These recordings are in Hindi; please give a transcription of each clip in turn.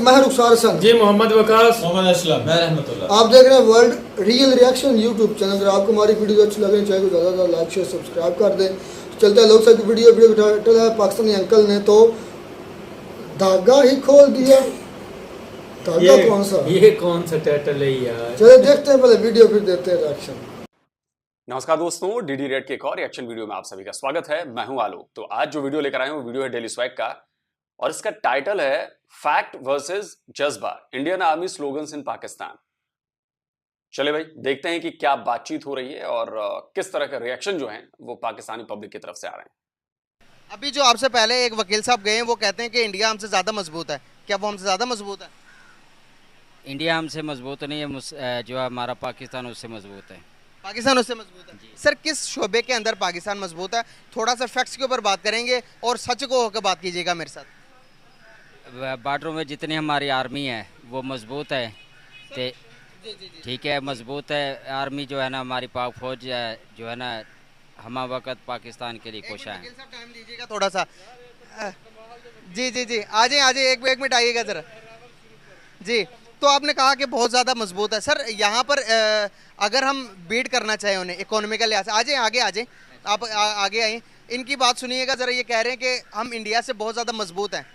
मैं रुखसार हसन जी, मोहम्मद वकास, मोहम्मद असलम, मैं रहमतुल्लाह। आप देख रहे हैं world real reaction YouTube channel. अगर आपको हमारी वीडियो अच्छी लगे चाहे तो ज़्यादा लाइक शेयर सब्सक्राइब कर दें। चलते हैं लोग सब वीडियो टाइटल है पाकिस्तानी अंकल ने तो धागा ही खोल दिया। धागा कौन सा? ये कौन सा टाइटल है यार? चलिए देखते हैं पहले वीडियो फिर देते हैं रिएक्शन। नमस्कार दोस्तों, डीडी रेड के एक और रिएक्शन वीडियो में आप सभी का स्वागत है। मैं हूं आलोक। तो आज जो वीडियो लेकर आए हूं वीडियो है डेली स्वैग का और इसका टाइटल है फैक्ट वर्सेस जज्बा, इंडियन आर्मी स्लोगन्स इन पाकिस्तान। चले भाई देखते हैं कि क्या बातचीत हो रही है और किस तरह का रिएक्शन जो है वो पाकिस्तानी पब्लिक की तरफ से आ रहे हैं। अभी जो आपसे पहले एक वकील साहब गए हैं वो कहते हैं कि इंडिया हमसे ज़्यादा मजबूत है। क्या वो हमसे ज़्यादा मजबूत है? इंडिया हमसे मजबूत नहीं है, जो हमारा पाकिस्तान उससे मजबूत है। पाकिस्तान उससे मजबूत है। सर किस शोबे के अंदर पाकिस्तान मजबूत है? थोड़ा सा फैक्ट्स के ऊपर बात करेंगे और सच को होकर बात कीजिएगा मेरे साथ। बॉर्डरों में जितनी हमारी आर्मी है वो मजबूत है। ठीक है, मजबूत है आर्मी जो है ना, हमारी पाक फौज जो है ना हम वक्त पाकिस्तान के लिए कोशा है। टाइम दीजिएगा थोड़ा सा। जी जी जी आ जाए एक मिनट आइएगा ज़रा। जी तो आपने कहा कि बहुत ज़्यादा मजबूत है। सर यहाँ पर अगर हम बीट करना चाहें उन्हें इकोनॉमिकल लिहाज से, आगे आ जाए आप आगे आए, इनकी बात सुनिएगा ज़रा। ये कह रहे हैं कि हम इंडिया से बहुत ज़्यादा मजबूत हैं।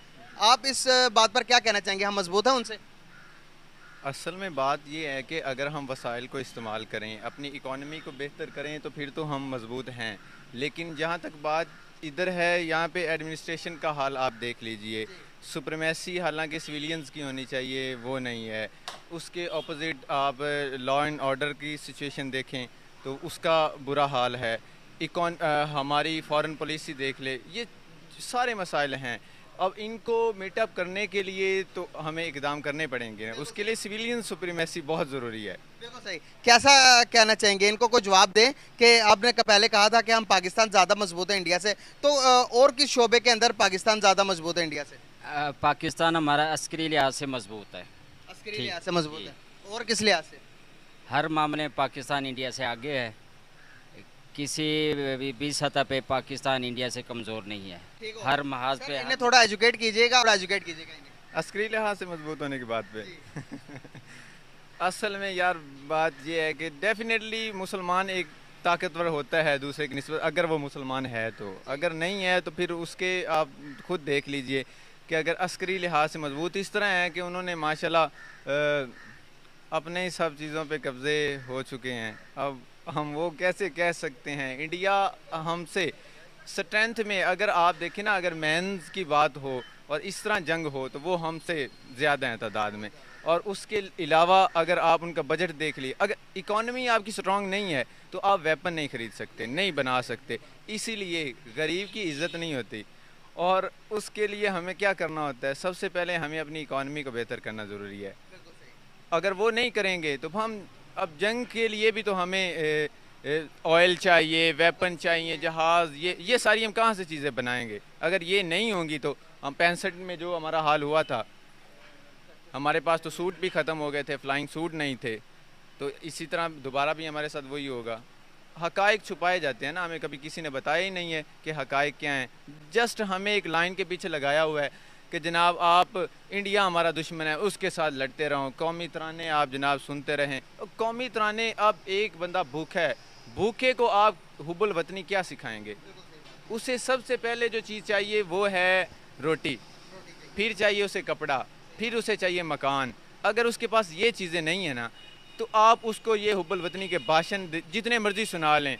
आप इस बात पर क्या कहना चाहेंगे? हम मजबूत हैं उनसे? असल में बात ये है कि अगर हम वसाइल को इस्तेमाल करें, अपनी इकोनॉमी को बेहतर करें तो फिर तो हम मजबूत हैं। लेकिन जहाँ तक बात इधर है, यहाँ पे एडमिनिस्ट्रेशन का हाल आप देख लीजिए। सुप्रीमेसी हालांकि सिविलियंस की होनी चाहिए, वो नहीं है। उसके ऑपोजिट आप लॉ एंड ऑर्डर की सिचुएशन देखें तो उसका बुरा हाल है। हमारी फॉरेन पॉलिसी देख ले, ये सारे मसाइल हैं। अब इनको मीटअप करने के लिए तो हमें इकदाम करने पड़ेंगे। उसके लिए सिविलियन सुप्रीमेसी बहुत ज़रूरी है। बिल्कुल सही। कैसा कहना चाहेंगे? इनको कोई जवाब दें कि आपने पहले कहा था कि हम पाकिस्तान ज़्यादा मजबूत है इंडिया से, तो और किस शोबे के अंदर पाकिस्तान ज़्यादा मजबूत है इंडिया से? पाकिस्तान हमारा अस्करी लिहाज से मजबूत है। अस्करी लिहाज से मजबूत है। और किस लिहाज से? हर मामले में पाकिस्तान इंडिया से आगे है। किसी भी सतह पे पाकिस्तान इंडिया से कमज़ोर नहीं है। हर महाज पे इन्हें थोड़ा एजुकेट कीजिएगा और एजुकेट कीजिएगा इन्हें। अस्करी लिहाज से मजबूत होने की बात पे असल में यार बात ये है कि डेफिनेटली मुसलमान एक ताकतवर होता है दूसरे की निस्बत, अगर वो मुसलमान है तो। अगर नहीं है तो फिर उसके आप खुद देख लीजिए कि अगर अस्करी लिहाज से मजबूत इस तरह है कि उन्होंने माशाल्लाह अपने ही सब चीज़ों पे कब्ज़े हो चुके हैं। अब हम वो कैसे कह सकते हैं? इंडिया हमसे स्ट्रेंथ में अगर आप देखें ना, अगर मेंस की बात हो और इस तरह जंग हो तो वो हमसे ज़्यादा हैं तादाद में। और उसके अलावा अगर आप उनका बजट देख लिए, अगर इकॉनमी आपकी स्ट्रॉन्ग नहीं है तो आप वेपन नहीं ख़रीद सकते, नहीं बना सकते। इसीलिए गरीब की इज़्ज़त नहीं होती। और उसके लिए हमें क्या करना होता है? सबसे पहले हमें अपनी इकॉनमी को बेहतर करना ज़रूरी है। अगर वो नहीं करेंगे तो हम अब जंग के लिए भी तो हमें ऑयल चाहिए, वेपन चाहिए, जहाज़, ये सारी हम कहाँ से चीज़ें बनाएंगे? अगर ये नहीं होंगी तो हम 65 में जो हमारा हाल हुआ था, हमारे पास तो सूट भी ख़त्म हो गए थे, फ्लाइंग सूट नहीं थे। तो इसी तरह दोबारा भी हमारे साथ वही होगा। हकाइक छुपाए जाते हैं ना, हमें कभी किसी ने बताया ही नहीं है कि हकाइक क्या हैं। जस्ट हमें एक लाइन के पीछे लगाया हुआ है कि जनाब आप इंडिया हमारा दुश्मन है, उसके साथ लड़ते रहो। कौमी तराने आप जनाब सुनते रहें। कौमी तराने, अब एक बंदा भूखा है, भूखे को आप हुब्बुल वतनी क्या सिखाएंगे? उसे सबसे पहले जो चीज़ चाहिए वो है रोटी, फिर चाहिए उसे कपड़ा, फिर उसे चाहिए मकान। अगर उसके पास ये चीज़ें नहीं है ना तो आप उसको ये हुब्बुल वतनी के भाषण जितने मर्जी सुना लें,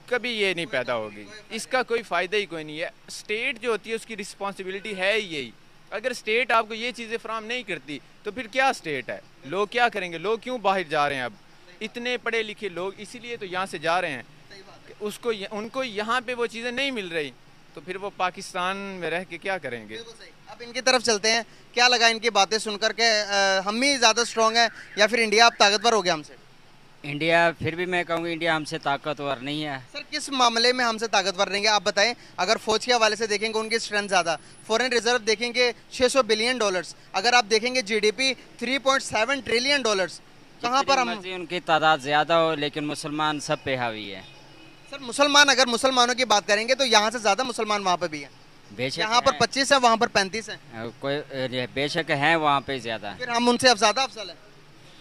कभी ये नहीं पैदा होगी। इसका कोई फ़ायदा ही कोई नहीं है। स्टेट जो होती है उसकी रिस्पॉन्सिबिलिटी है यही। अगर स्टेट आपको ये चीज़ें फराहम नहीं करती तो फिर क्या स्टेट है? लोग क्या करेंगे? लोग क्यों बाहर जा रहे हैं? अब इतने पढ़े लिखे लोग इसीलिए तो यहाँ से जा रहे हैं। उनको यहाँ पे वो चीज़ें नहीं मिल रही तो फिर वो पाकिस्तान में रह के क्या करेंगे? अब इनकी तरफ चलते हैं। क्या लगा इनकी बातें सुनकर के हम ही ज़्यादा स्ट्रॉन्ग है या फिर इंडिया अब ताकतवर हो गया हमसे? इंडिया, फिर भी मैं कहूँगा इंडिया हमसे ताकतवर नहीं है। सर किस मामले में हमसे ताकतवर रहेंगे आप बताएं? अगर फौज के हवाले से देखेंगे उनकी स्ट्रेंथ ज़्यादा, फॉरेन रिजर्व देखेंगे 600 बिलियन डॉलर्स, अगर आप देखेंगे जीडीपी 3.7 ट्रिलियन डॉलर्स, कहाँ पर हम? उनकी तादाद ज़्यादा हो लेकिन मुसलमान सब पे हावी है। सर मुसलमान, अगर मुसलमानों की बात करेंगे तो यहाँ से ज़्यादा मुसलमान वहाँ पर भी हैं। बेशक यहाँ पर हैं। 25 है, वहाँ पर 35 है, कोई बेशक हैं वहाँ पे ज़्यादा। फिर हम उनसे अब ज़्यादा अफजल है।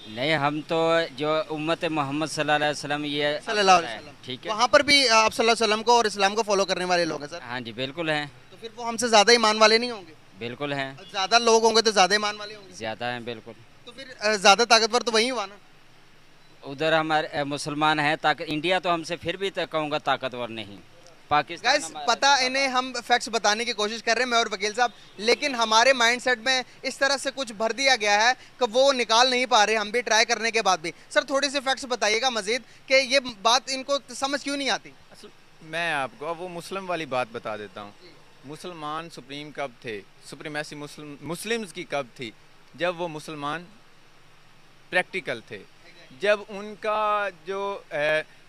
नहीं, हम तो जो उम्मत मोहम्मद सल्लल्लाहु अलैहि वसल्लम ये सल्लल्लाहु अलैहि है, वसल्लम। ठीक है। वहाँ पर भी आप सल्लल्लाहु अलैहि वसल्लम को और इस्लाम को फॉलो करने वाले लोग हैं सर, हाँ जी बिल्कुल हैं, तो फिर वो हमसे ज़्यादा ईमान वाले नहीं होंगे? बिल्कुल हैं, ज़्यादा लोग होंगे तो ज़्यादा ईमान वाले होंगे, ज़्यादा हैं बिल्कुल। तो फिर ज़्यादा ताकतवर तो वही हुआ ना। उधर हमारे मुसलमान हैं, इंडिया तो हमसे फिर भी कहूँगा ताकतवर नहीं। पाकिस्तान गाइस हमारा पता इन्हें हम फैक्ट्स बताने की कोशिश कर रहे हैं, मैं और वकील साहब, लेकिन हमारे माइंडसेट में इस तरह से कुछ भर दिया गया है कि वो निकाल नहीं पा रहे, हम भी ट्राई करने के बाद भी। सर थोड़ी सी फैक्ट्स बताइएगा मजीद कि ये बात इनको समझ क्यों नहीं आती। मैं आपको अब वो मुस्लिम वाली बात बता देता हूँ। मुसलमान सुप्रीम कब थे, सुप्रीमेसी मुस्लिम्स की कब थी? जब वो मुसलमान प्रैक्टिकल थे, जब उनका जो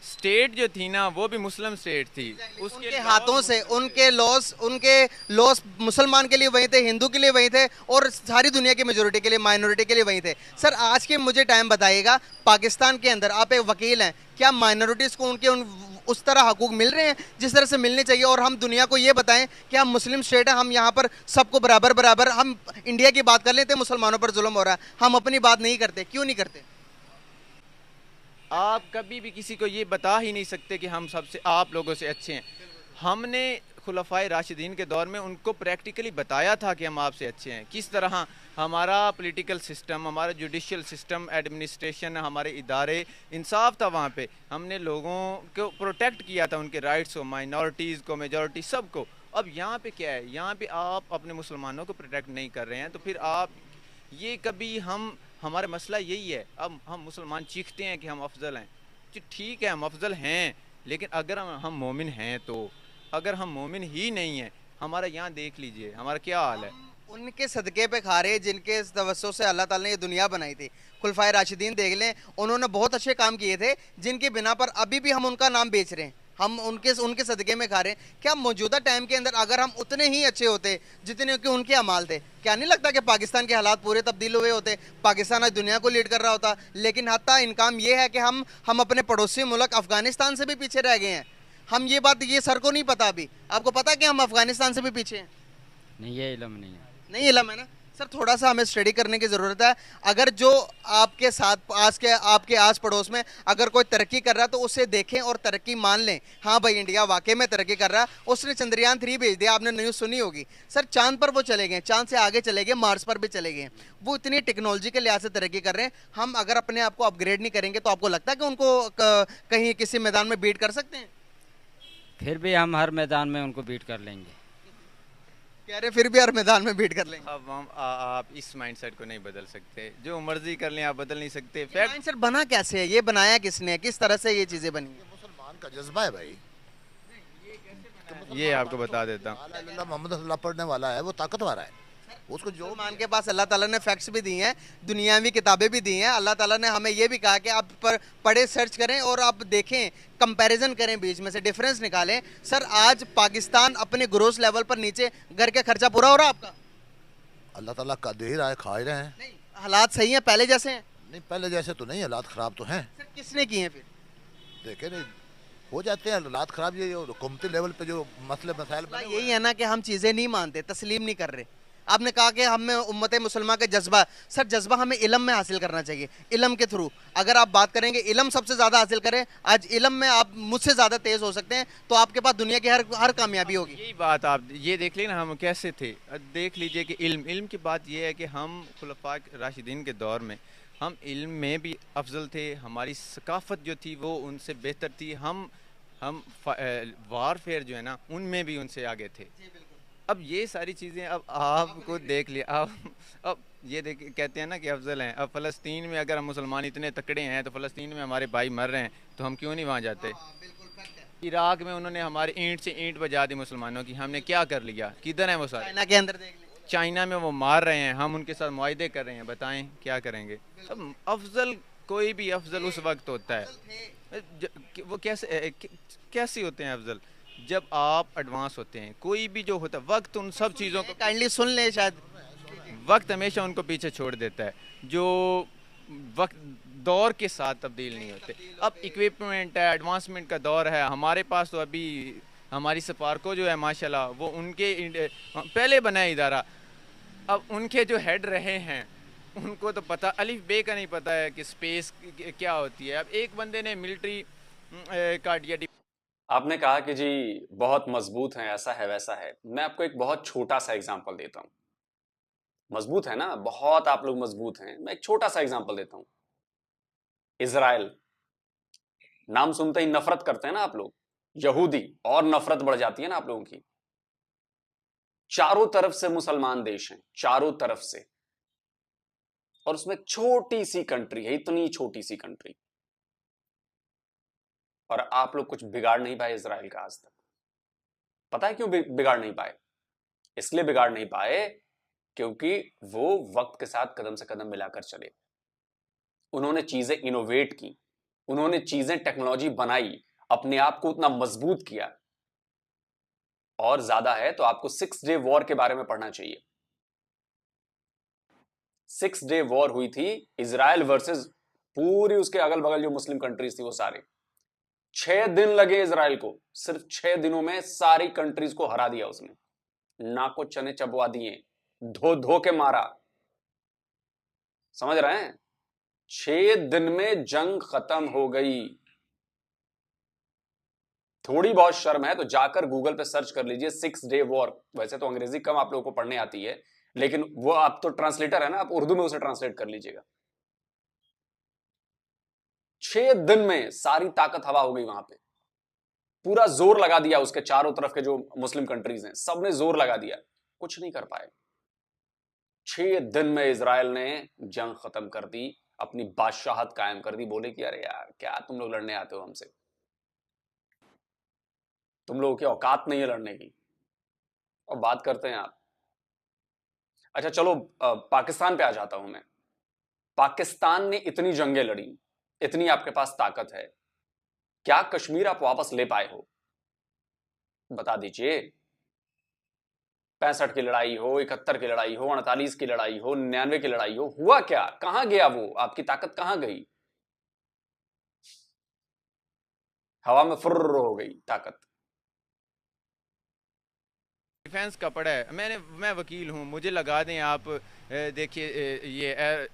स्टेट जो थी ना वो भी मुस्लिम स्टेट थी। उनके हाथों से उनके लॉस मुसलमान के लिए वही थे, हिंदू के लिए वही थे, और सारी दुनिया की मेजोरिटी के लिए, माइनॉरिटी के लिए वही थे। सर आज के मुझे टाइम बताइएगा, पाकिस्तान के अंदर आप एक वकील हैं, क्या माइनॉरिटीज़ को उनके उस तरह हकूक मिल रहे हैं जिस तरह से मिलने चाहिए? और हम दुनिया को ये बताएं कि हम मुस्लिम स्टेट हैं, हम यहाँ पर सबको बराबर बराबर, हम इंडिया की बात कर लेते हैं, मुसलमानों पर जुल्म हो रहा है, हम अपनी बात नहीं करते, क्यों नहीं करते? आप कभी भी किसी को ये बता ही नहीं सकते कि हम सबसे आप लोगों से अच्छे हैं। हमने खुलफाए राशिदीन के दौर में उनको प्रैक्टिकली बताया था कि हम आपसे अच्छे हैं। किस तरह हमारा पॉलिटिकल सिस्टम, हमारा जुडिशियल सिस्टम, एडमिनिस्ट्रेशन, हमारे इदारे, इंसाफ था वहाँ पे। हमने लोगों को प्रोटेक्ट किया था, उनके राइट्स को, माइनॉरिटीज़ को, मेजॉरिटी सबको। अब यहाँ पे क्या है, यहाँ पे आप अपने मुसलमानों को प्रोटेक्ट नहीं कर रहे हैं, तो फिर आप ये कभी हमारा मसला यही है। अब हम मुसलमान चीखते हैं कि हम अफजल हैं, जी ठीक है हम अफजल हैं, लेकिन अगर हम मोमिन हैं तो, अगर हम मोमिन ही नहीं हैं, हमारा यहाँ देख लीजिए हमारा क्या हाल है। उनके सदक़े पे खा रहे जिनके तवज्जो से अल्लाह ताला ने ये दुनिया बनाई थी। खुलफाए राशिदीन देख लें, उन्होंने बहुत अच्छे काम किए थे जिनकी बिना पर अभी भी हम उनका नाम बेच रहे हैं, हम उनके सदक़े में खा रहे हैं। क्या मौजूदा टाइम के अंदर अगर हम उतने ही अच्छे होते जितने कि उनके अमाल थे, क्या नहीं लगता कि पाकिस्तान के हालात पूरे तब्दील हुए होते, पाकिस्तान आज दुनिया को लीड कर रहा होता? लेकिन हत्ता इनकाम ये है कि हम अपने पड़ोसी मुल्क अफ़गानिस्तान से भी पीछे रह गए हैं। हम ये बात, ये सर को नहीं पता, अभी आपको पता है कि हम अफ़गानिस्तान से भी पीछे हैं? नहीं, ये इल्म नहीं है। नहीं इल्म है ना सर, थोड़ा सा हमें स्टडी करने की ज़रूरत है। अगर जो आपके साथ आपके आस पड़ोस में अगर कोई तरक्की कर रहा है तो उसे देखें और तरक्की मान लें। हाँ भाई इंडिया वाकई में तरक्की कर रहा है, उसने चंद्रयान 3 भेज दिया, आपने न्यूज़ सुनी होगी सर, चांद पर वो चले गए, चांद से आगे चले गए, मार्स पर भी चले गए। वो इतनी टेक्नोलॉजी के लिहाज से तरक्की कर रहे हैं। हम अगर अपने आप को अपग्रेड नहीं करेंगे तो आपको लगता है कि उनको कहीं किसी मैदान में बीट कर सकते हैं? फिर भी हम हर मैदान में उनको बीट कर लेंगे। कह रहे फिर भी हर मैदान में बीट कर लेंगे। अब आप इस माइंडसेट को नहीं बदल सकते, जो मर्जी कर लें आप बदल नहीं सकते। फैक्ट माइंडसेट बना कैसे है, ये बनाया किसने, किस तरह से ये चीज़ें बनी? मुसलमान का जज्बा है भाई। ये आपको बता देता हूँ, ला इलाहा इल्लल्लाह मोहम्मद रसूलुल्लाह पढ़ने वाला है, वो ताकतवर है। उसको जो मुसलमान के पास अल्लाह ताला ने फैक्ट्स भी दी हैं, दुनियावी किताबें भी दी हैं। अल्लाह ताला ने हमें ये भी कहा कि आप पढ़े, सर्च करें और आप देखें, कंपैरिजन करें, बीच में से डिफरेंस निकालें। सर आज पाकिस्तान अपने ग्रोस लेवल पर नीचे, घर का खर्चा पूरा हो रहा है आपका? अल्लाह ताला का दे रहा है, खा ही रहे हैं। नहीं, हालात सही हैं, पहले जैसे हैं? नहीं पहले जैसे तो नहीं, हालात ख़राब तो हैं। सर किसने किए हैं फिर? देखे नहीं हो जाते हैं हालात ख़राब, ये हुकूमती लेवल पे जो मसले मसाइल बने हुए यही है ना कि हम चीज़ें नहीं मानते, तस्लीम नहीं कर रहे। आपने कहा कि हमें उम्मत मुसलमान का जज्बा, सर जज्बा हमें इल्म में हासिल करना चाहिए, इल्म के थ्रू। अगर आप बात करेंगे इल्म सबसे ज़्यादा हासिल करें, आज इल्म में आप मुझसे ज़्यादा तेज़ हो सकते हैं, तो आपके पास दुनिया की हर कामयाबी होगी। यही बात आप ये देख लें ना, हम कैसे थे। देख लीजिए कि इल्म की बात ये है कि हम खुलफा राशिदीन के दौर में हम इल्म में भी अफजल थे, हमारी सकाफ़त जो थी वो उनसे बेहतर थी, हम वारफेयर जो है ना उनमें भी उनसे आगे थे। अब ये सारी चीज़ें अब आपको देख लिया, अब ये कहते हैं ना कि अफजल हैं। अब फ़लस्तीन में अगर हम मुसलमान इतने तकड़े हैं तो फ़लस्तीन में हमारे भाई मर रहे हैं, तो हम क्यों नहीं वहाँ जाते? इराक़ में उन्होंने हमारे ईंट से ईंट बजा दी मुसलमानों की, हमने क्या कर लिया? किधर हैं वो सारे? चाइना के अंदर देख लें, चाइना में वो मार रहे हैं, हम उनके साथ मुआहदे कर रहे हैं, बताएं क्या करेंगे? अब अफजल कोई भी अफजल उस वक्त होता है, वो कैसे होते हैं अफजल? जब आप एडवांस होते हैं, कोई भी जो होता है, वक्त उन सब चीज़ों को, काइंडली सुन ले, शायद वक्त हमेशा उनको पीछे छोड़ देता है, जो वक्त दौर के साथ तब्दील नहीं होते। अब इक्विपमेंट है, एडवांसमेंट का दौर है, हमारे पास तो अभी हमारी स्पार्को जो है माशाल्लाह वो उनके पहले बना है इदारा, अब उनके जो हेड रहे हैं उनको तो पता अलिफ बे का नहीं पता है कि स्पेस क्या होती है। अब एक बंदे ने मिलिट्री का दिया। आपने कहा कि जी बहुत मजबूत हैं, ऐसा है वैसा है। मैं आपको एक बहुत छोटा सा एग्जांपल देता हूं। मजबूत है ना, बहुत आप लोग मजबूत हैं। मैं एक छोटा सा एग्जांपल देता हूं। इजराइल नाम सुनते ही नफरत करते हैं ना आप लोग, यहूदी, और नफरत बढ़ जाती है ना आप लोगों की। चारों तरफ से मुसलमान देश हैं, चारों तरफ से, और उसमें छोटी सी कंट्री है, इतनी छोटी सी कंट्री, और आप लोग कुछ बिगाड़ नहीं पाए इजराइल का आज तक। पता है क्यों बिगाड़ नहीं पाए? इसलिए बिगाड़ नहीं पाए क्योंकि वो वक्त के साथ कदम से कदम मिलाकर चले। उन्होंने चीजें इनोवेट की, उन्होंने चीजें टेक्नोलॉजी बनाई, अपने आप को उतना मजबूत किया। और ज्यादा है तो आपको 6 डे वॉर के बारे में पढ़ना चाहिए। 6 डे वॉर हुई थी इजराइल वर्सेस पूरी उसके अगल बगल जो मुस्लिम कंट्रीज थी वो सारे। 6 दिन लगे इजराइल को, सिर्फ 6 दिनों में सारी कंट्रीज को हरा दिया उसने, नाको चने चबवा दिए, धो धो के मारा। समझ रहे हैं? 6 दिन में जंग खत्म हो गई। थोड़ी बहुत शर्म है तो जाकर गूगल पे सर्च कर लीजिए 6 डे वॉर। वैसे तो अंग्रेजी कम आप लोगों को पढ़ने आती है, लेकिन वो आप तो ट्रांसलेटर है ना, आप उर्दू में उसे ट्रांसलेट कर लीजिएगा। 6 दिन में सारी ताकत हवा हो गई वहां पे। पूरा जोर लगा दिया उसके चारों तरफ के जो मुस्लिम कंट्रीज हैं, सबने जोर लगा दिया, कुछ नहीं कर पाए। 6 दिन में इजराइल ने जंग खत्म कर दी, अपनी बादशाहत कायम कर दी। बोले कि अरे यार क्या तुम लोग लड़ने आते हो हमसे, तुम लोगों की औकात नहीं है लड़ने की। और बात करते हैं आप। अच्छा चलो पाकिस्तान पे आ जाता हूं मैं। पाकिस्तान ने इतनी जंगें लड़ी, इतनी आपके पास ताकत है, क्या कश्मीर आप वापस ले पाए हो? बता दीजिए। 65 की लड़ाई हो, 71 की लड़ाई हो, 48 की लड़ाई हो, 99 की लड़ाई हो, हुआ क्या? कहां गया वो? आपकी ताकत कहां गई? हवा में फुर्र हो गई ताकत। डिफेंस का पड़ा है। मैं वकील हूँ, मुझे लगा दें आप, देखिए ये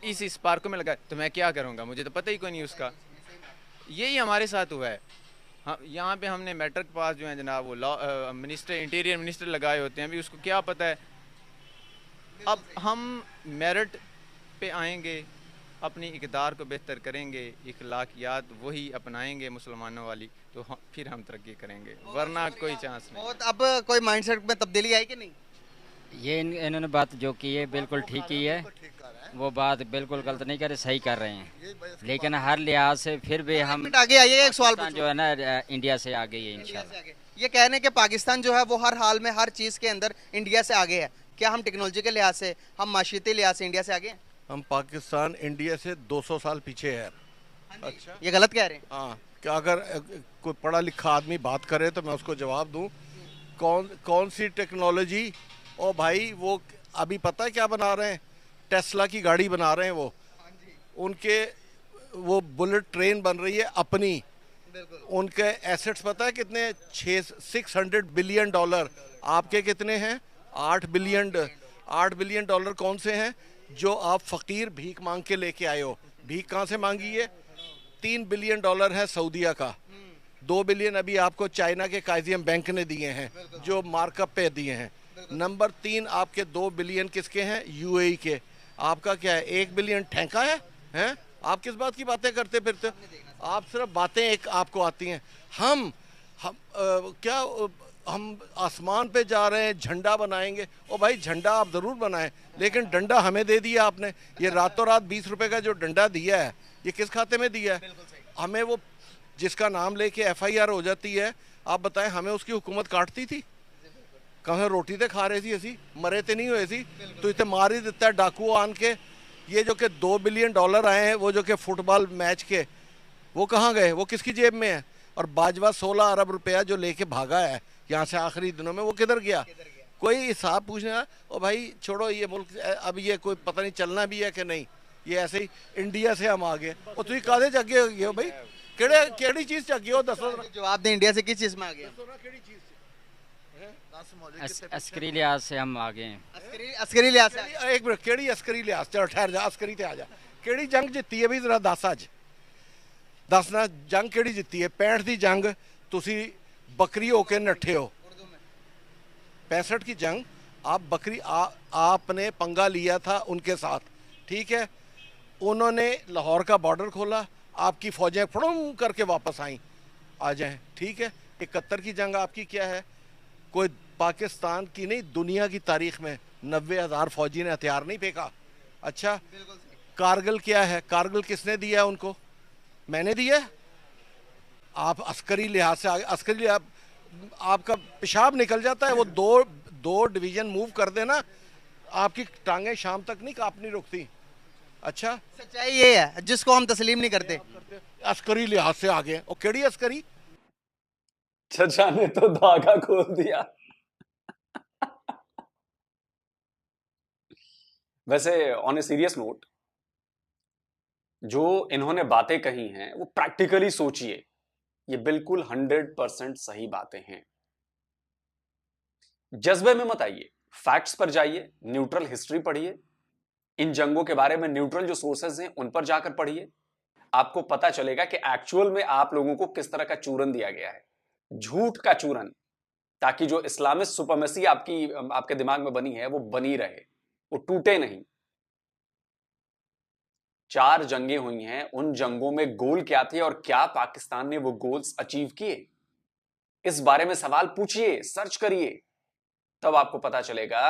इस स्पार्को में लगा, तो मैं क्या करूँगा? मुझे तो पता ही कोई नहीं उसका। यही हमारे साथ हुआ है। हाँ, यहाँ पे हमने मैट्रिक पास जो है जनाब वो लॉ मिनिस्टर, इंटीरियर मिनिस्टर लगाए होते हैं, अभी उसको क्या पता है। अब हम मेरिट पे आएंगे, अपनी इक़दार को बेहतर करेंगे, इखलाकियात वही अपनाएंगे मुसलमानों वाली, तो फिर हम तरक्की करेंगे, वरना कोई चांस नहीं। बहुत अब कोई माइंडसेट में तब्दीली आई कि नहीं? ये इन्होंने बात जो की है बिल्कुल ठीक ही है, वो बात बिल्कुल गलत नहीं कर रहे, सही कर रहे हैं। लेकिन हर लिहाज से फिर भी हम आगे आइए, एक सवाल जो है ना इंडिया से आगे है इंशाल्लाह। ये कहने के पाकिस्तान जो है वो हर हाल में हर चीज़ के अंदर इंडिया से आगे है। क्या हम टेक्नोलॉजी के लिहाज से, हम माशियती लिहाज से इंडिया से आगे हैं? हम पाकिस्तान इंडिया से 200 साल पीछे है। अच्छा, ये गलत कह रहे हैं? हाँ, क्या अगर कोई पढ़ा लिखा आदमी बात करे तो मैं उसको जवाब दूं, कौन सी टेक्नोलॉजी? ओ भाई वो अभी पता है क्या बना रहे हैं? टेस्ला की गाड़ी बना रहे हैं वो, उनके वो बुलेट ट्रेन बन रही है अपनी। उनके एसेट्स पता है कितने? 600 बिलियन डॉलर। आपके कितने हैं? 8 बिलियन डॉलर कौन से हैं? जो आप फकीर भीख मांग के लेके आए हो। भीख कहाँ से मांगी है? 3 बिलियन डॉलर है सऊदीया का, 2 बिलियन अभी आपको चाइना के काइजियम बैंक ने दिए हैं जो मार्कअप पे दिए हैं। नंबर 3 आपके 2 बिलियन किसके हैं? यूएई के। आपका क्या है? 1 बिलियन ठेका है? हैं? आप किस बात की बातें करते फिरते? आप सिर्फ बातें एक आपको आती हैं। हम आसमान पे जा रहे हैं, झंडा बनाएंगे। ओ भाई झंडा आप ज़रूर बनाएं, लेकिन डंडा हमें दे दिया आपने। ये रातों रात 20 रुपए का जो डंडा दिया है, ये किस खाते में दिया है? हमें वो जिसका नाम लेके FIR हो जाती है, आप बताएं हमें उसकी हुकूमत काटती थी? कहीं रोटी तो खा रहे थे, असी मरे तो नहीं हुए सी, तो इतने मार ही देता है डाकू आन के। ये जो कि 2 बिलियन डॉलर आए हैं वो जो कि फुटबॉल मैच के, वो कहाँ गए? वो किसकी जेब में है? और बाजवा 16 अरब रुपया जो लेके भागा है यहाँ से आखिरी दिनों में, वो किधर गया? कोई हिसाब पूछना? ओ भाई छोड़ो ये मुल्क, अब ये कोई पता नहीं चलना भी है कि नहीं। ये ऐसे ही इंडिया से हम आ गए। और तुम कादे अगे गए हो भाई? केड़ी चीज च अगे हो दसो जरा। जवाब दें, इंडिया से किस चीज में आ गए? अस्करी लिहाज से हम आगे हैं। अस्करी लिहाज से आगे। एक मिनट, केड़ी अस्करी लिहाज? चलो ठहर जा, अस्करी ते आ जा। केड़ी जंग जित्ती है भी जरा दस अज दसना, जंग केड़ी जित्ती है? 65 की जंग तुसी बकरी होके नठे हो। 65 की जंग आप बकरी आपने पंगा लिया था उनके साथ, ठीक है। उन्होंने लाहौर का बॉर्डर खोला, आपकी फौजें फड़ूम करके वापस आई, आ जाएं, ठीक है। 71 की जंग आपकी क्या है? कोई पाकिस्तान की नहीं, दुनिया की तारीख में 90,000 फौजी ने हथियार नहीं फेंका। अच्छा, कारगिल क्या है? कारगिल किसने दिया है उनको? मैंने दिया है। आप अस्करी लिहाज से आगे, अस्करी लिहाज आपका पेशाब निकल जाता है, वो दो डिवीजन मूव कर देना, आपकी टांगें शाम तक नहीं कांपनी रुकती। अच्छा, सच्चाई ये है जिसको हम तस्लीम नहीं करते। अस्करी लिहाज से आगे। और केड़ी अस्करी? चचा ने तो धागा खोल दिया। वैसे ऑन ए सीरियस नोट, जो इन्होंने बातें कही हैं वो प्रैक्टिकली सोचिए, ये बिल्कुल 100% सही बातें हैं। जज्बे में मत आइए, फैक्ट्स पर जाइए, न्यूट्रल हिस्ट्री पढ़िए, इन जंगों के बारे में न्यूट्रल जो सोर्सेज हैं उन पर जाकर पढ़िए। आपको पता चलेगा कि एक्चुअल में आप लोगों को किस तरह का चूरन दिया गया है, झूठ का चूरन, ताकि जो इस्लामिस्ट सुपरमेसी आपके दिमाग में बनी है वो बनी रहे, वो टूटे नहीं। 4 जंगें हुई हैं, उन जंगों में गोल क्या थे और क्या पाकिस्तान ने वो गोल्स अचीव किए, इस बारे में सवाल पूछिए, सर्च करिए, तब आपको पता चलेगा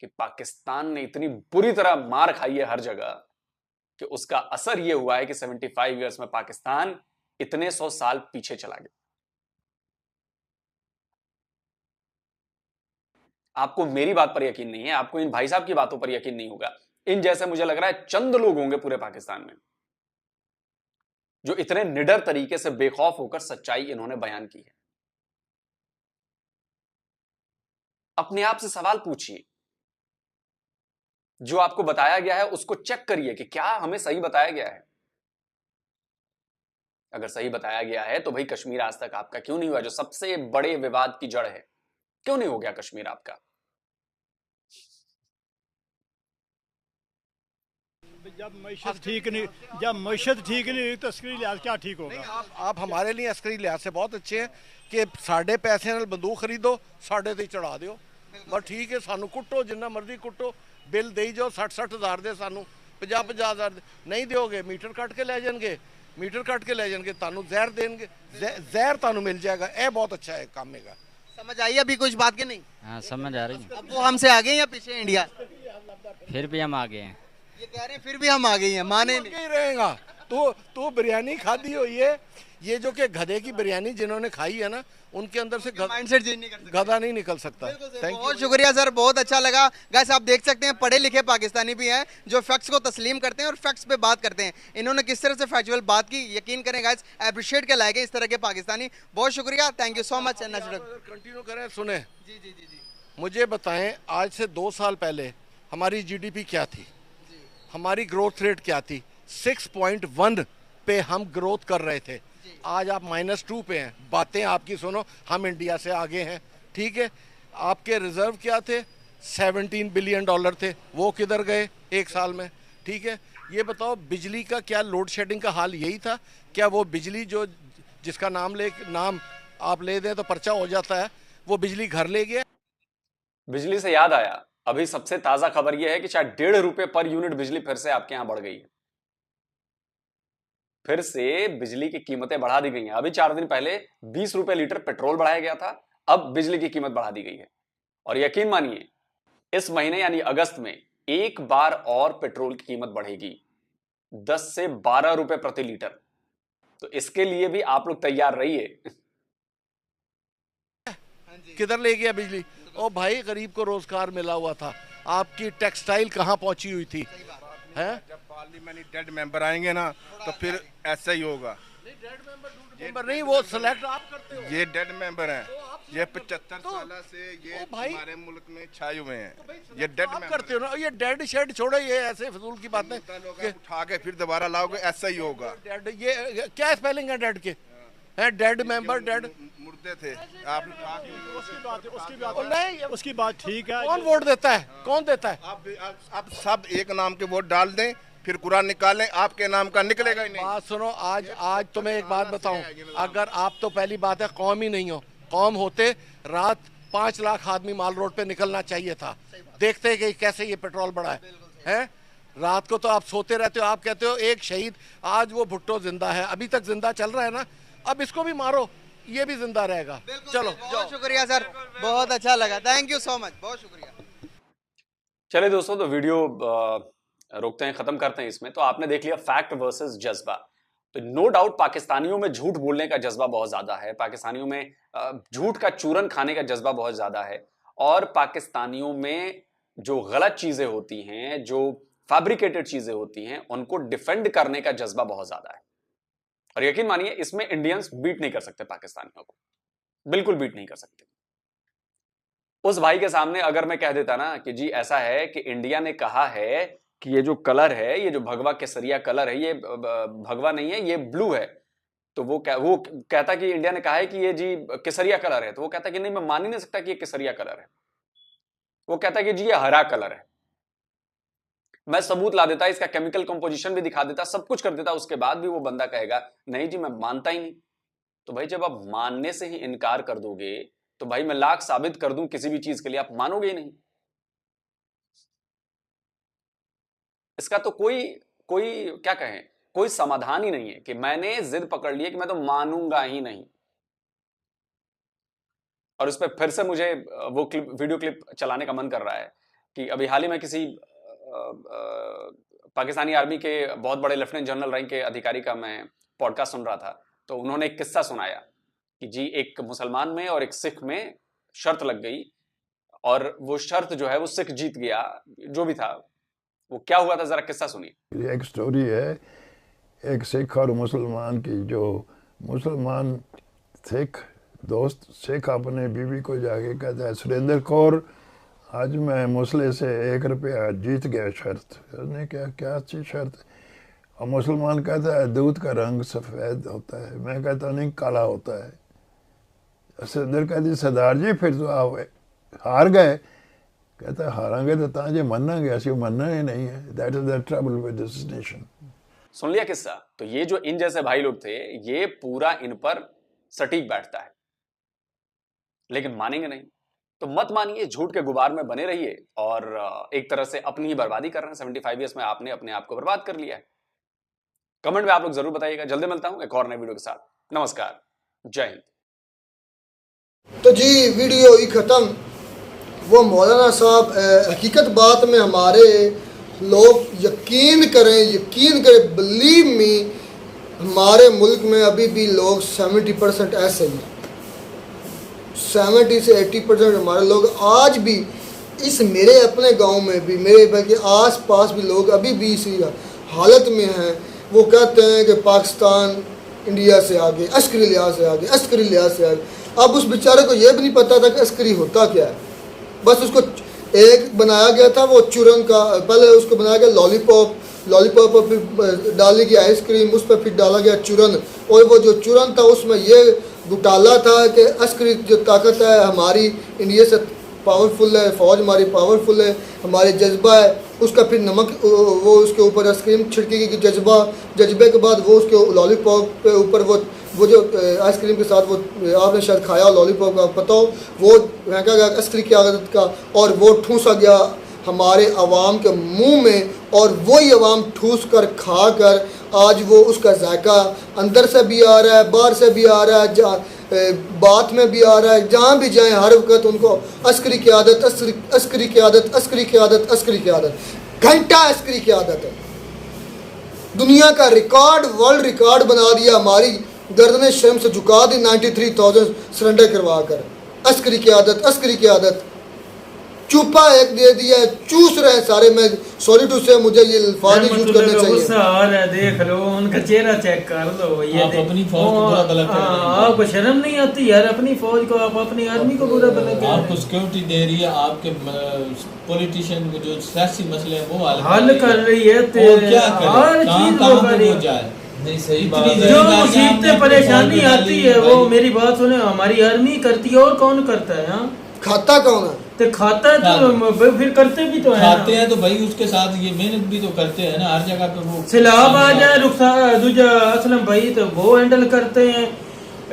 कि पाकिस्तान ने इतनी बुरी तरह मार खाई है हर जगह कि उसका असर यह हुआ है कि 75 इयर्स में पाकिस्तान इतने 100 साल पीछे चला गया। आपको मेरी बात पर यकीन नहीं है, आपको इन भाई साहब की बातों पर यकीन नहीं होगा। इन जैसे मुझे लग रहा है चंद लोग होंगे पूरे पाकिस्तान में जो इतने निडर तरीके से बेखौफ होकर सच्चाई इन्होंने बयान की है। अपने आप से सवाल पूछिए, जो आपको बताया गया है उसको चेक करिए कि क्या हमें सही बताया गया है। अगर सही बताया गया है तो भाई कश्मीर आज तक आपका क्यों नहीं हुआ, जो सबसे बड़े विवाद की जड़ है, क्यों नहीं हो गया कश्मीर आपका? जब मैशत ठीक नहीं हुई तो अस्करी लिहाज क्या ठीक होगा? आप हमारे लिए अस्करी लिहाज से बहुत अच्छे हैं कि साढ़े पैसे नाल बंदूक खरीदो, साढ़े ते चढ़ा दियो, बस ठीक है। सानू कुटो, जिन्ना मर्जी कुटो, बिल दे जाओ 60-60 हज़ार दे, सानू 50-50 हज़ार नहीं दोगे, मीटर कट के ले जाएंगे, मीटर कट के ले जाएंगे, तानू जहर देंगे, जहर तानू मिल जाएगा। ये बहुत अच्छा है काम का। समझ आई अभी कुछ बात के नहीं? हाँ समझ आ रही है। अब वो हमसे आगे या पीछे इंडिया? फिर भी हम आगे हैं। ये कह रहे हैं फिर भी हम आ गए हैं, माने नहीं। ही रहेगा। तो बिरयानी खादी हुई है, ये जो कि गधे की बिरयानी जिन्होंने खाई है ना, उनके अंदर से माइंडसेट चेंज नहीं कर सकते। गधा नहीं निकल सकता। बहुत शुक्रिया सर, बहुत अच्छा लगा। गाइस आप देख सकते हैं पढ़े लिखे पाकिस्तानी भी हैं जो फैक्ट्स को तस्लीम करते हैं और फैक्ट्स पे बात करते हैं। इन्होंने किस तरह से फैक्चुअल बात की, यकीन करें गाइस अप्रिशिएट के लायक है इस तरह के पाकिस्तानी। बहुत शुक्रिया, thank you so much. Continue करें, सुने जी जी जी जी। मुझे बताएं, आज से 2 साल पहले हमारी जीडीपी क्या थी, हमारी ग्रोथ रेट क्या थी? 6.1 पे हम ग्रोथ कर रहे थे, आज आप -2 पे हैं। बातें आपकी सुनो, हम इंडिया से आगे हैं, ठीक है। आपके रिजर्व क्या थे? 17 बिलियन डॉलर थे, वो किधर गए 1 साल में, ठीक है। ये बताओ बिजली का क्या, लोड शेडिंग का हाल यही था क्या? वो बिजली जो जिसका नाम आप ले दें तो पर्चा हो जाता है, वो बिजली घर ले गया। बिजली से याद आया, अभी सबसे ताजा खबर यह है कि शायद 1.5 रुपए पर यूनिट बिजली फिर से आपके यहां बढ़ गई है। फिर से बिजली की कीमतें बढ़ा दी गई हैं। अभी 4 दिन पहले 20 रुपए लीटर पेट्रोल बढ़ाया गया था, अब बिजली की कीमत बढ़ा दी गई है। और यकीन मानिए इस महीने यानी अगस्त में एक बार और पेट्रोल की कीमत बढ़ेगी 10 से 12 रुपए प्रति लीटर। तो इसके लिए भी आप लोग तैयार रहिए। किधर ले गया बिजली? ओ भाई, गरीब को रोजगार मिला हुआ था, आपकी टेक्सटाइल कहां पहुंची हुई थी? है जब पार्लियामेंट डेड मेंबर आएंगे ना तो फिर ऐसा ही होगा। मेंबर नहीं, वो सिलेक्ट आप करते हो। ये डेड मेंबर हैं। तो आप ये 75 साल से ये ओ भाई, हमारे मुल्क में छाए हुए हैं। ये डेड आप करते हो ना, ये डेड शेड छोड़ो, ये ऐसे फजूल की बातें। उठा के फिर दोबारा लाओगे, ऐसा ही होगा। डेड, ये क्या स्पेलिंग है डेड के? है डेड मेंबर, डेड मुर्दे थे आप। उसकी बात ठीक है। कौन वोट देता है? कौन देता है? आप सब एक नाम के वोट डाल दें, फिर कुरान निकालें, आपके नाम का निकलेगा ही नहीं। बात सुनो, आज तुम्हें एक बात बताऊं, अगर आप तो पहली बात है कौम ही नहीं हो, कौम होते रात 5 लाख आदमी माल रोड पे निकलना चाहिए था। देखते कि कैसे ये पेट्रोल बढ़ा है? रात को तो आप सोते रहते हो, आप कहते हो एक शहीद, आज वो भुट्टो जिंदा है, अभी तक जिंदा चल रहा है ना, अब इसको भी मारो, ये भी जिंदा रहेगा। चलो, बहुत शुक्रिया सर, बहुत अच्छा लगा, थैंक यू सो मच, बहुत शुक्रिया। चले दोस्तों, तो वीडियो रोकते हैं, खत्म करते हैं इसमें। तो आपने देख लिया फैक्ट वर्सेस जज्बा। तो नो डाउट पाकिस्तानियों में झूठ बोलने का जज्बा बहुत ज्यादा है, पाकिस्तानियों में झूठ का चूरन खाने का जज्बा बहुत ज्यादा है, और पाकिस्तानियों में जो गलत चीजें होती हैं, जो फैब्रिकेटेड चीजें होती हैं, उनको डिफेंड करने का जज्बा बहुत ज्यादा है। और यकीन मानिए, इसमें इंडियंस बीट नहीं कर सकते पाकिस्तानियों को, बिल्कुल बीट नहीं कर सकते। उस भाई के सामने अगर मैं कह देता ना कि जी ऐसा है कि इंडिया ने कहा है कि ये जो कलर है, ये जो भगवा केसरिया कलर है, ये भगवा नहीं है, ये ब्लू है, तो वो कहता कि इंडिया ने कहा है कि ये जी केसरिया कलर है, तो वो कहता कि नहीं, मैं मान ही नहीं सकता कि ये केसरिया कलर है। वो कहता कि जी ये हरा कलर है। मैं सबूत ला देता, इसका केमिकल कंपोजिशन भी दिखा देता, सब कुछ कर देता, उसके बाद भी वो बंदा कहेगा नहीं जी मैं मानता ही नहीं। तो भाई जब आप मानने से ही इनकार कर दोगे, तो भाई मैं लाख साबित कर दूं किसी भी चीज के लिए, आप मानोगे ही नहीं। इसका तो कोई क्या कहें, कोई समाधान ही नहीं है कि मैंने जिद पकड़ ली कि मैं तो मानूंगा ही नहीं। और उस पर फिर से मुझे वो वीडियो क्लिप चलाने का मन कर रहा है कि अभी हाल ही में किसी पाकिस्तानी आर्मी के बहुत बड़े लेफ्टिनेंट जनरल रैंक के अधिकारी का मैं पॉडकास्ट सुन रहा था, तो उन्होंने एक किस्सा सुनाया कि जी एक मुसलमान में और एक सिख में शर्त लग गई, और वो शर्त जो है वो सिख जीत गया, जो भी था। वो क्या हुआ था, जरा किस्सा सुनिए। एक स्टोरी है एक सिख और मुसलमान की। जो मुसलमान सिख दोस्त सिख अपने बीवी को जाके कहता है, सुरेंद्र कौर आज मैं मुसले से 1 रुपया जीत गया शर्त। उसने क्या अच्छी शर्त? और मुसलमान कहता है दूध का रंग सफ़ेद होता है। मैं कहता नहीं, काला होता है। सुरेंद्र कहती सरदार जी फिर तो आप हार गए। कहता हारांगे तो ताजे मनांगे, असि मनना ही नहीं है। That is the trouble with this nation. सुन लिया किस्सा? तो ये जो इन जैसे भाई लोग थे, ये पूरा इन पर सटीक बैठता है, लेकिन मानेंगे नहीं। तो मत मानिए, झूठ के गुबार में बने रहिए, और एक तरह से अपनी ही बर्बादी कर रहे हैं। 75 ईयर्स में आपने अपने आप को बर्बाद कर लिया है। कमेंट में आप लोग जरूर बताइएगा। जल्दी मिलता हूं एक और नए वीडियो के साथ। नमस्कार, जय हिंद। तो जी वीडियो ही ख़त्म। वो मौलाना साहब हकीकत बात में हमारे लोग यकीन करें, बिलीव मी, हमारे मुल्क में अभी भी लोग 70% ऐसे हैं। 70 से 80% हमारे लोग आज भी इस मेरे अपने गांव में भी, मेरे बल्कि आस पास भी लोग अभी भी इसी हालत में हैं। वो कहते हैं कि पाकिस्तान इंडिया से आगे, अस्करी लिहाज से आगे, अस्करी लिहाज से आगे। अब उस बेचारे को ये भी नहीं पता था कि अस्करी होता क्या है। बस उसको एक बनाया गया था वो चूरन का, पहले उसको बनाया गया लॉलीपॉप पर फिर डाली गई आइसक्रीम, उस पर फिर डाला गया चूरन, और वो जो चूरन था उसमें ये घुटाला था कि अस्करी जो ताकत है हमारी इंडिया से पावरफुल है, फौज हमारी पावरफुल है, हमारे जज्बा है, उसका फिर नमक वो उसके ऊपर आइसक्रीम छिड़केगी कि जज्बे के बाद वो उसके लॉलीपॉप पे ऊपर वो जो आइसक्रीम के साथ वो आपने शायद खाया लॉलीपॉप का, पता हो वो फेंका गया अस्करी की आदत का, और वो ठूसा गया हमारे अवाम के मुंह में, और वही अवाम ठूस कर खा कर आज वो उसका जायका अंदर से भी आ रहा है, बाहर से भी आ रहा है, बात में भी आ रहा है। जहाँ भी जाएं हर वक्त उनको अस्करी की आदत, अस्करी की आदत, अस्करी की आदत, अस्करी की आदत, घंटा अस्करी की आदत है। दुनिया का रिकॉर्ड, वर्ल्ड रिकॉर्ड बना दिया, हमारी गर्दनें शर्म से झुका दी 93,000 सरेंडर करवा कर। अस्करी की आदत, अस्करी की आदत, चुपा एक दे दिया है, चूस रहे हैं सारे। मैं सॉरी टू से, मुझे ये अल्फाज नहीं यूज करने चाहिए। गुस्सा आ रहा है, देख लो उनका चेहरा चेक कर लो। ये आप अपनी फौज को बुरा भला कर रहे हैं। आपको शर्म नहीं आती यार? अपनी फौज को आप अपनी आर्मी को बुरा भला कर रहे हैं। आपको सिक्योरिटी दे रही है, आपके पॉलिटिशियन को जो सियासी मसले हैं वो हल कर रही है। और क्या करे, काम वो जाए। नहीं सही बात है। जो मुसीबतें परेशानी आती है वो मेरी बात सुने, हमारी आर्मी करती है और कौन करता है? हाँ, खाता कौन है? तो खाता है तो फिर करते भी तो है, खाते हैं तो भाई उसके साथ ये मेहनत भी तो करते हैं ना, हर जगह पे वो सैलाब आ जाए रुखसार दूजा असलम भाई तो वो हैंडल करते हैं।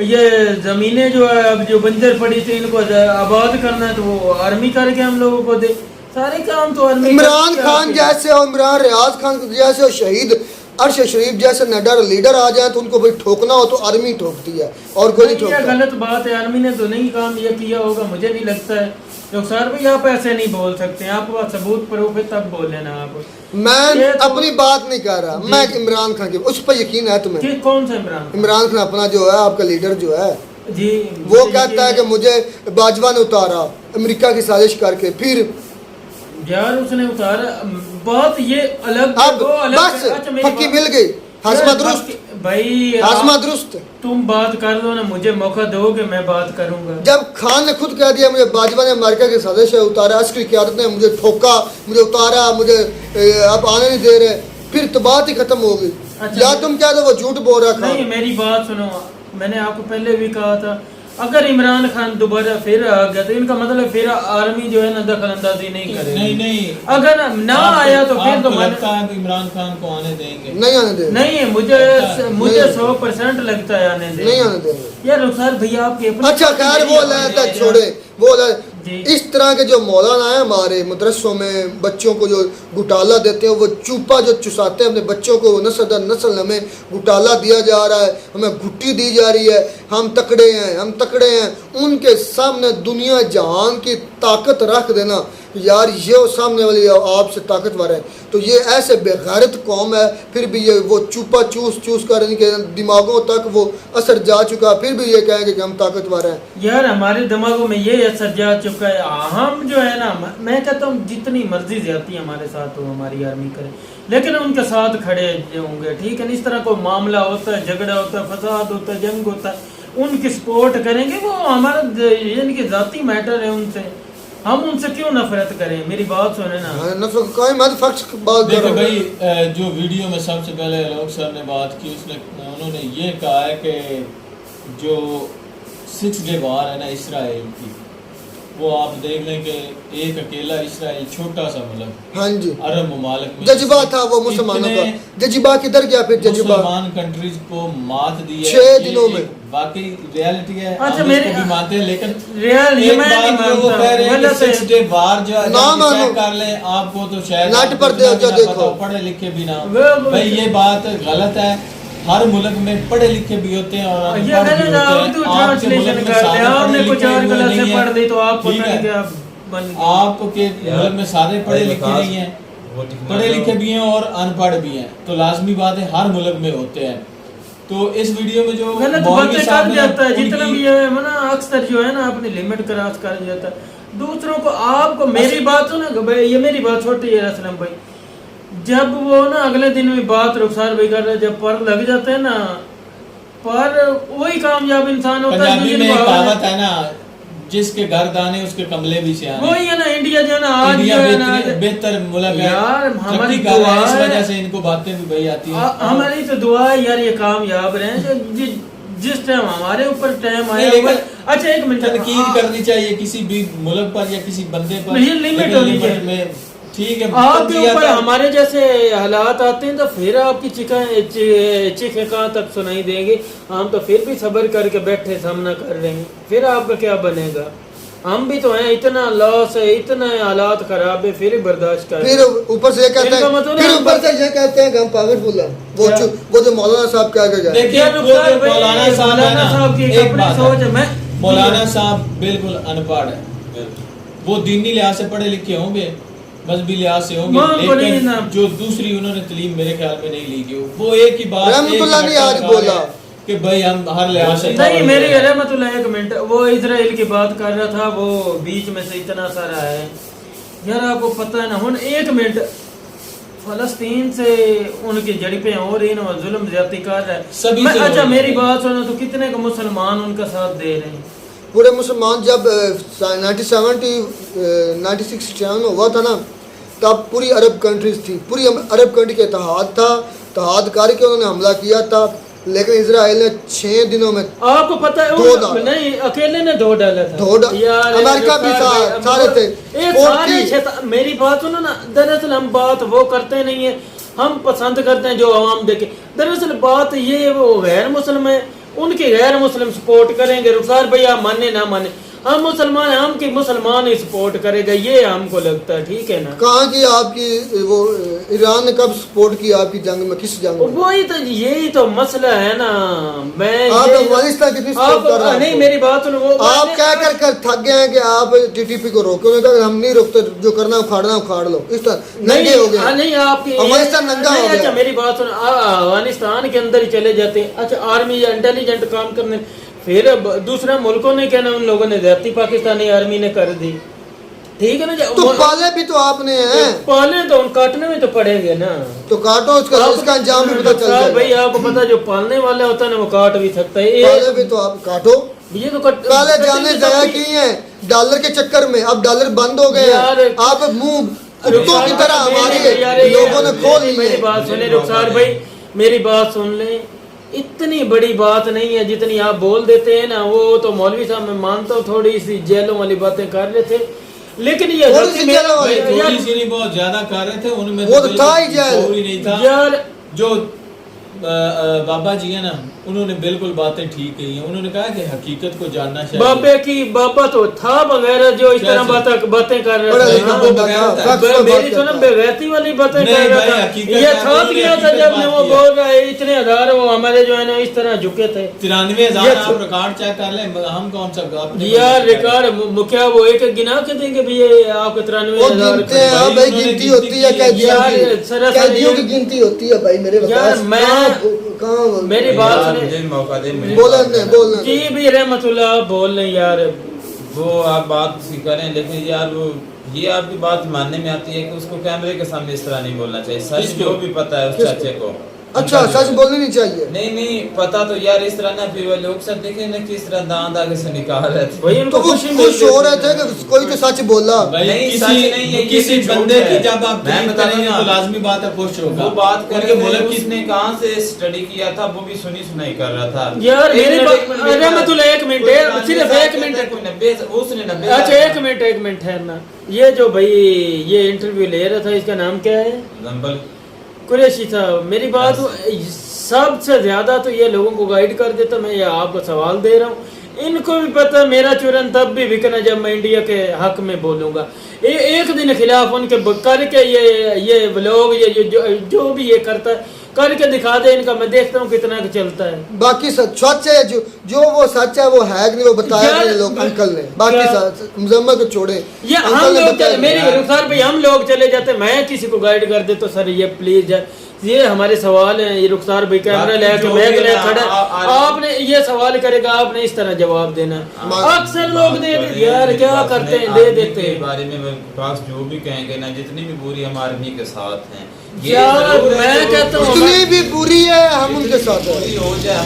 ये जमीनें जो है अब जो बंजर पड़ी थी इनको आबाद करना है तो वो आर्मी करके हम लोगों को दे। सारे काम तो आर्मी। इमरान खान जैसे और इमरान रियाज खान जैसे और शहीद अरशद शरीफ जैसे नडर लीडर आ जाए तो उनको भाई ठोकना हो तो आर्मी ठोकती है और कोई नहीं ठोकता। गलत बात है, आर्मी ने तो नहीं काम ये किया होगा, मुझे नहीं लगता है। रुखसार भाई आप ऐसे नहीं बोल सकते, आपके पास सबूत प्रूफ है तब बोल लेना आप। मैं तो अपनी बात नहीं कर रहा, मैं इमरान खान की उस पर यकीन है तुम्हें? कौन सा इमरान? इमरान खान अपना जो है आपका लीडर जो है जी, वो कहता है कि मुझे बाजवा ने उतारा अमेरिका की साजिश करके। फिर यार उसने उतारा बहुत ये अलग। अब बस पक्की मिल गई। हसमा दुरुस्त भाई, हसमा दुरुस्त। तुम बात कर लो ना, मुझे मौका दोगे मैं बात करूंगा। जब खान ने खुद कह दिया मुझे बाजवा ने अमेरिका के सदस्य उतारा, अस्करी क़यादत ने मुझे ठोका, मुझे उतारा, मुझे अब आने नहीं दे रहे, फिर तो बात ही खत्म हो गई। अच्छा, या तुम क्या तो वो झूठ बोल रहा? नहीं मेरी बात सुनो, मैंने आपको पहले भी कहा था अगर इमरान खान दोबारा फिर आ गया तो इनका मतलब फिर आर्मी जो है ना दखल अंदाजी नहीं करेगी। नहीं अगर ना आया तो फिर तो लगता है कि इमरान खान को आने देंगे? नहीं आने देंगे। नहीं मुझे 100% लगता है आने देंगे। नहीं आने देंगे यार रुखसार भैया आपके। अच्छा खैर वो लाता छोड़े, वो इस तरह के जो मौलाना है हमारे मदरसों में बच्चों को जो घुटाला देते हैं, वो चूपा जो चुसाते हैं अपने बच्चों को, नस्ल दर नस्ल हमें घुटाला दिया जा रहा है, हमें घुट्टी दी जा रही है, हम तकड़े हैं, हम तकड़े हैं। उनके सामने दुनिया जहान की ताकत रख देना यार, ये सामने वाली आपसे ताकतवर है तो ये ऐसे बेगैरत कौम है, फिर भी ये वो चूपा चूस कर इनके दिमागों तक वो असर जा चुका, फिर भी ये कहेंगे कि हम ताकतवर हैं। यार हमारे दिमागों में ये असर जा चुका है। हम जो है ना, मैं कहता हूँ जितनी मर्जी ज्यादती हमारे साथ हो हमारी आर्मी करे, लेकिन उनके साथ खड़े होंगे, ठीक है? इस तरह कोई मामला होता है, झगड़ा होता है, फसाद होता है, जंग होता है, उनकी सपोर्ट करेंगे। वो हमारा इनकी जाती मैटर है, उनसे हम उनसे क्यों नफरत करें? मेरी बात सुने ना। नफरत कोई मत फक्स बात देखो भाई, जो वीडियो में सबसे पहले लोग सर ने बात की उन्होंने ये कहा है कि जो 6 डे वार है ना इसराइल की, वो आप देख लें कि एक अकेला इसराइल छोटा सा मुल्क, हाँ जी, अरब ममालिक में जज्बा था वो मुसलमानों का। जज्बा किधर गया फिर? जज्बा मुसलमान कंट्रीज को मात दी है 6 दिनों में। बाकी रियलिटी है। अच्छा, हम इसको भी मानते हैं, लेकिन ये मैं नहीं मानता। वो कह रहे हैं कि 6 डे वार जो ना मानो कर ले, आपको तो शायद नाट पर देखो पढ़े लिखे भी ना भाई, ये बात गलत है। हर मुल्क में पढ़े लिखे भी होते हैं और ये मैंने आपके मुल्क में आपने कुछ और क्लास से पढ़ ली तो आप आपके मुल्क में सारे पढ़े लिखे नहीं हैं, पढ़े लिखे भी हैं और अनपढ़ भी हैं, तो लाजमी बात है हर मुल्क में होते हैं। तो इस वीडियो में जो बातें कर जाता है, जितना भी है ना अक्सर जो है ना अपनी लिमिट क्रॉस कर जाता है दूसरों को। आपको मेरी बात सुनो भाई, ये मेरी बात छोटी है असलम भाई, जब वो ना अगले दिन में बात रुखसार भाई कर रहे, जब पर लग जाते हैं ना, पर वही कामयाब इंसान होता है। पंजाबी में कहावत है ना, जिसके घर दाने उसके कमले भी सियाने। वही है ना, इंडिया जो है ना आज जो है ना बेहतर मुल्क है यार, हमारी दुआ है, इस वजह से इनको बातें भी भाई आती हैं। हमारी तो दुआ है यार ये कामयाब रहे। जिस टाइम हमारे ऊपर टाइम आया, अच्छा एक मिनट, तनकीद करनी चाहिए किसी भी मुल्क पर या किसी बंदे पर, लिमिट में ठीक है। आपके ऊपर हमारे जैसे हालात आते हैं तो फिर आपकी चीखें कहाँ तक सुनाई देंगी? हम तो फिर भी सब्र करके बैठे सामना कर रहे हैं, फिर आपका क्या बनेगा? हम भी तो हैं, इतना लॉस है, इतना हालात खराब है, फिर बर्दाश्त कर। फिर ऊपर से ये कहते हैं, फिर ऊपर से ये कहते हैं कि हम पागलफुल हैं। वो जो मौलाना साहब क्या कह गए, देखिए मौलाना साहब की अपनी सोच है। मौलाना साहब बिल्कुल अनपढ़ है, वो दीनी लिहाज से पढ़े लिखे होंगे, मजहबी लिहाज से होंगे, लेकिन जो दूसरी उन्होंने तलीम मेरे ख्याल में नहीं ली गई। वो एक ही बात रहमतुल्लाह ने आज बोला कि भाई हम हर लिहाज से नहीं, मेरी रहमतुल्लाह एक मिनट, वो इजराइल की बात कर रहा था, वो बीच में से इतना सारा है यार आपको पता है ना हुन एक मिनट फलस्तीन से उनकी जड़ी पे हो रही ना जुल्म ज्यादती कर रहा सभी है। से अच्छा हो रही मेरी है। बात सुनो तो कितने को मुसलमान उनका साथ दे रहे हैं? पूरे मुसलमान जब 1997 में हुआ था ना, तब पूरी अरब कंट्रीज थी, पूरी अरब कंट्री के इत्तेहाद था, इत्तेहाद करके उन्होंने हमला किया था। लेकिन इजराइल ने 6 दिनों में आपको पता है दो डाला। नहीं अकेले ने दो डाला था यार, अमेरिका भी सारे थे। एक सारी मेरी बात सुनो ना, दरअसल हम बात वो करते नहीं है, हम पसंद करते हैं जो आवाम देखे। दरअसल बात ये वो गैर मुस्लिम है, उनके गैर मुस्लिम सपोर्ट करेंगे। रुखसार भैया माने ना माने, हम मुसलमान हैं, हम की मुसलमान ही सपोर्ट करेगा, ये हमको लगता है। ठीक है ना? कहाँ की आपकी वो ईरान ने कब सपोर्ट किया आपकी जंग में? किस जंग में? वही तो यही तो मसला है ना। मैं आप अफगानिस्तान कितनी सपोर्ट कर रहे हैं? नहीं मेरी बात सुनो, वो आप क्या कर थक गए हैं कि आप टीटीपी को रोके? उन्होंने कहा हम नहीं रोकते, जो करना उखाड़ना उखाड़ लो। इस तरह नंगे हो गए। नहीं आपकी अफगानिस्तान नंगा हो गया। अच्छा मेरी बात सुनो, अफगानिस्तान के अंदर ही चले जाते हैं। अच्छा आर्मी या इंटेलिजेंट काम करने, फिर दूसरे मुल्कों ने क्या ना उन लोगों ने ज्यादती पाकिस्तानी आर्मी ने कर दी। ठीक है ना? तो पाले भी तो आपने हैं। पाले तो उन काटने में तो पड़ेंगे ना, तो काटो, इसका अंजाम भी पता चल जाएगा। भाई आपको पता जो पालने वाला होता है ना वो काट भी सकता है। पाले भी तो आप काटो। ये तो पहले जाने जगह की है डॉलर के चक्कर में, अब डॉलर बंद हो गए हैं। आप मुंह कुत्तों की तरह हमारे लोगों ने खोल ली। मेरी बात सुने रुखसार भाई, मेरी बात सुन ले, इतनी बड़ी बात नहीं है जितनी आप बोल देते हैं ना। वो तो मौलवी साहब मैं मानता हूँ थोड़ी सी जेलों वाली बातें कर रहे थे, लेकिन ये थोड़ी सी नहीं बहुत ज्यादा कर रहे थे उनमें। वो तो था ही जेल नहीं था यार। जो बाबा जी है ना, उन्होंने बिल्कुल बातें ठीक कही हैं। उन्होंने कहा कि हकीकत को जानना चाहिए। बाबे की बाबा तो था वगैरह जो इस तरह बातें कर रहे थे। मेरी सुनो बेगैरती वाली बातें कर रहा था। ये छाप गया था जब मैं वो बोल रहा है इतने हजार वो हमारे जो है ना इस तरह झुके थे। 93,000 आप रिकॉर्ड चेक कर लें, हम कौन सा यार रिकॉर्ड मुखिया वो एक गिना के देंगे भी ये आपको 93,000 गिनती होती है, कैदियों की गिनती होती है भाई मेरे यार। मैं मेरी बात सुने, बोलना जी भी रहमतुल्लाह बोल रहे यार। वो आप बात करें, लेकिन यार वो ये आपकी बात मानने में आती है कि उसको कैमरे के सामने इस तरह नहीं बोलना चाहिए। सच जो भी पता है उस चाचे को। अच्छा सच बोलनी नहीं चाहिए। नहीं पता तो यार इस तरह ना, फिर वो लोग सब देखे ना किस तरह दांत आगे से निकाल रहे थे। वही उनको खुश हो रहे थे कि कोई तो सच बोला। नहीं सच नहीं है, किसी बंदे की जब आप करेंगे तो लाजमी बात है खुश होगा। वो बात करके मुल्क किसने कहाँ से स्टडी किया था वो भी सुनी सुनाई कर रहा था यार। मेरी रहमतुल्लाह एक मिनट सिर्फ 1 मिनट उसने। अच्छा 1 मिनट है ना। ये जो भाई ये इंटरव्यू ले रहा था इसका नाम क्या है? कुरैशी साहब। मेरी बात सबसे ज्यादा तो ये लोगों को गाइड कर देता। मैं ये आपको सवाल दे रहा हूँ, इनको भी पता मेरा चुरन तब भी बिकना जब मैं इंडिया के हक में बोलूंगा। एक दिन खिलाफ उनके करके ये व्लॉग ये जो भी ये करता है करके दिखा दे इनका, मैं देखता हूँ कितना चलता है। बाकी सच है, जो वो सच है वो है नहीं, वो बताया लोग अंकल ने। बाकी मुजम्मल को छोड़े, ये हम लोग मेरी रुखसार भाई हम लोग चले जाते, मैं किसी को गाइड कर दे तो सर ये प्लीज ये हमारे सवाल हैं। ये रुखसार भाई कैमरा लेके बैग ले खड़ा, आपने ये सवाल करेगा आपने इस तरह जवाब देना। अक्सर लोग दे यार क्या करते हैं दे देते हैं। बारे में पास जो भी कहेंगे ना, जितनी भी बुरी हम आर्मी के साथ हैं यार, मैं कहता हूँ जितनी भी बुरी है हम उनके साथ हैं। हो जाए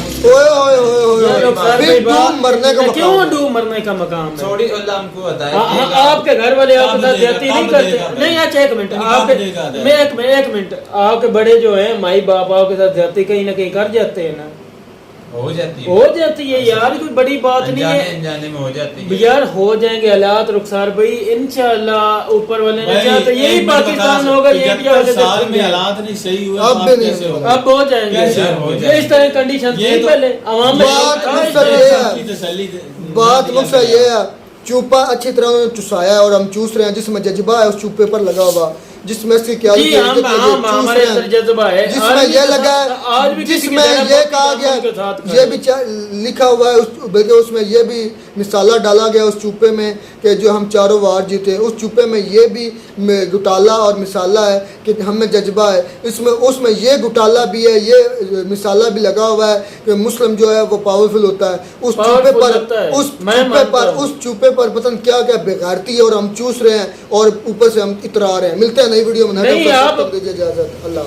मरने का क्यों डूब मरने का मकाम है? थोड़ी अल्लाह हमको बताए। आपके घर वाले आपके साथ ज्यादती नहीं करते? नहीं अच्छा 1 मिनट आपके एक मिनट आपके बड़े जो है माई बाप आपके साथ ज्यादती कहीं ना कहीं कर जाते हैं ना? हो जाती है यार, कोई बड़ी बात नहीं है। अनजाने में हो जाती है यार, हो जाएंगे हालात रुखसार भाई इंशाल्लाह ऊपर वाले ने चाहा तो यही पाकिस्तान होगा। ये साल में हालात नहीं सही हुए, अब हो जाएंगे। इस तरह कंडीशन थी पहले आवाम में। बात मुझसे ये है, चूपा अच्छी तरह उन्होंने चुसाया और हम चूस रहे हैं। जिसमें जज्बा है उस चूपे पर लगा हुआ, जिसमें से क्या जज्बा है, जिसमें ये लगा है, जिसमें ये कहा गया, ये भी लिखा हुआ है, बल्कि उसमें ये भी मिसाला डाला गया उस चूपे में कि जो हम चारों वार जीते, उस चूपे में ये भी घुटाला और मिसाला है कि हमें जज्बा है, इसमें उसमें ये घुटाला भी है, ये मिसाला भी लगा हुआ है कि मुस्लिम जो है वो पावरफुल होता है। उस चूपे पर पता नहीं क्या क्या बेगारती है और हम चूस रहे हैं और ऊपर से हम इतरा रहे हैं। मिलते हैं नई वीडियो में, दीजिए इजाजत। अल्लाह।